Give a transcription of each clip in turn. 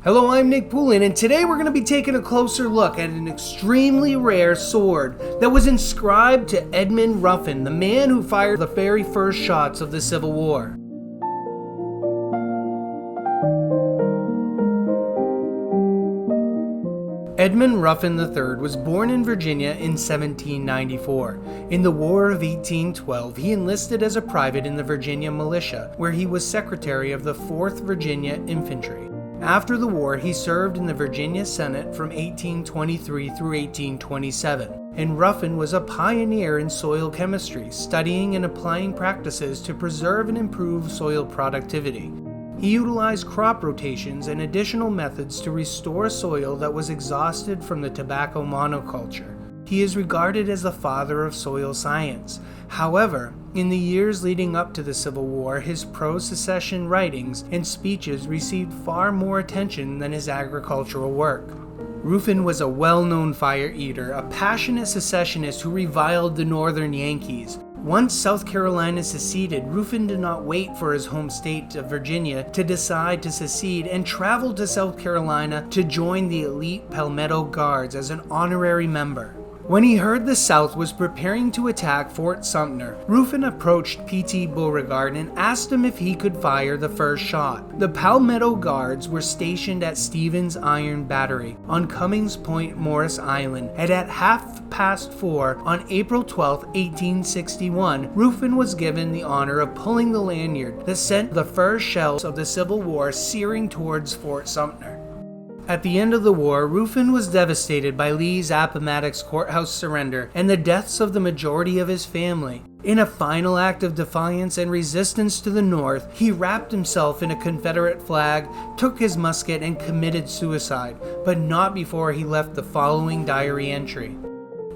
Hello, I'm Nick Poulin, and today we're going to be taking a closer look at an extremely rare sword that was inscribed to Edmund Ruffin, the man who fired the very first shots of the Civil War. Edmund Ruffin III was born in Virginia in 1794. In the War of 1812, he enlisted as a private in the Virginia militia, where he was secretary of the 4th Virginia Infantry. After the war, he served in the Virginia Senate from 1823 through 1827, and Ruffin was a pioneer in soil chemistry, studying and applying practices to preserve and improve soil productivity. He utilized crop rotations and additional methods to restore soil that was exhausted from the tobacco monoculture. He is regarded as the father of soil science. However, in the years leading up to the Civil War, his pro-secession writings and speeches received far more attention than his agricultural work. Ruffin was a well-known fire eater, a passionate secessionist who reviled the Northern Yankees. Once South Carolina seceded, Ruffin did not wait for his home state of Virginia to decide to secede and traveled to South Carolina to join the elite Palmetto Guards as an honorary member. When he heard the South was preparing to attack Fort Sumter, Ruffin approached P.T. Beauregard and asked him if he could fire the first shot. The Palmetto Guards were stationed at Stevens Iron Battery on Cummings Point, Morris Island, and at 4:30 on April 12, 1861, Ruffin was given the honor of pulling the lanyard that sent the first shells of the Civil War searing towards Fort Sumter. At the end of the war, Ruffin was devastated by Lee's Appomattox courthouse surrender and the deaths of the majority of his family. In a final act of defiance and resistance to the North, he wrapped himself in a Confederate flag, took his musket, and committed suicide, but not before he left the following diary entry.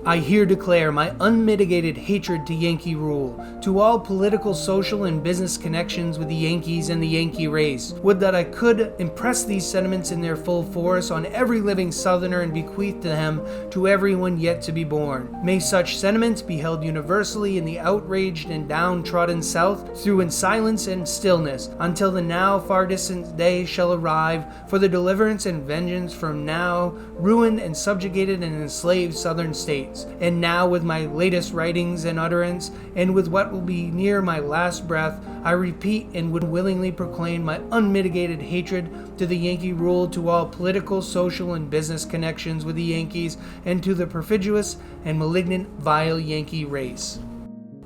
I here declare my unmitigated hatred to Yankee rule, to all political, social, and business connections with the Yankees and the Yankee race. Would that I could impress these sentiments in their full force on every living Southerner and bequeath them to everyone yet to be born. May such sentiments be held universally in the outraged and downtrodden South through in silence and stillness, until the now far distant day shall arrive for the deliverance and vengeance from now ruined and subjugated and enslaved Southern states. And now, with my latest writings and utterance, and with what will be near my last breath, I repeat and would willingly proclaim my unmitigated hatred to the Yankee rule, to all political, social, and business connections with the Yankees, and to the perfidious and malignant vile Yankee race.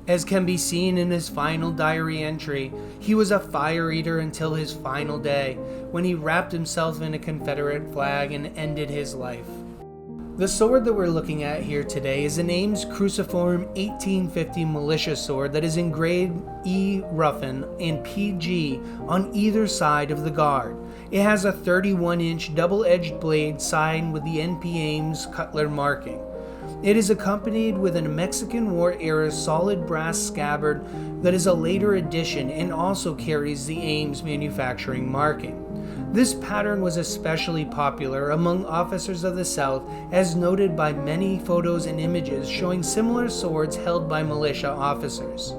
As can be seen in his final diary entry, he was a fire eater until his final day, when he wrapped himself in a Confederate flag and ended his life. The sword that we're looking at here today is an Ames Cruciform 1850 militia sword that is engraved E. Ruffin and PG on either side of the guard. It has a 31-inch double-edged blade signed with the NP Ames Cutler marking. It is accompanied with a Mexican War-era solid brass scabbard that is a later addition and also carries the Ames manufacturing marking. This pattern was especially popular among officers of the South, as noted by many photos and images showing similar swords held by militia officers.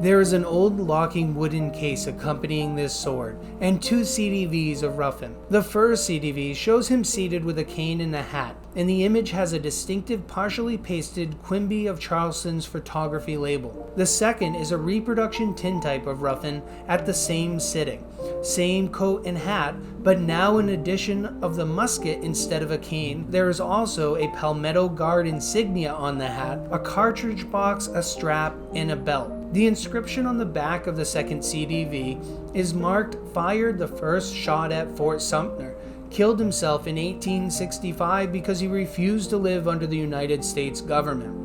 There is an old locking wooden case accompanying this sword, and 2 CDVs of Ruffin. The first CDV shows him seated with a cane and a hat, and the image has a distinctive partially pasted Quimby of Charleston's photography label. The second is a reproduction tintype of Ruffin at the same sitting. Same coat and hat, but now in addition of the musket instead of a cane, there is also a Palmetto Guard insignia on the hat, a cartridge box, a strap, and a belt. The inscription on the back of the second CDV is marked "Fired the first shot at Fort Sumter. Killed himself in 1865 because he refused to live under the United States government."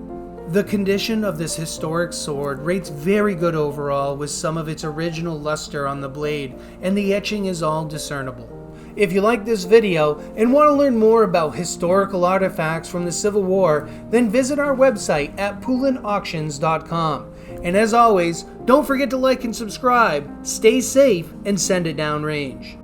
The condition of this historic sword rates very good overall, with some of its original luster on the blade, and the etching is all discernible. If you like this video and want to learn more about historical artifacts from the Civil War, then visit our website at poulinauctions.com. And as always, don't forget to like and subscribe, stay safe, and send it downrange.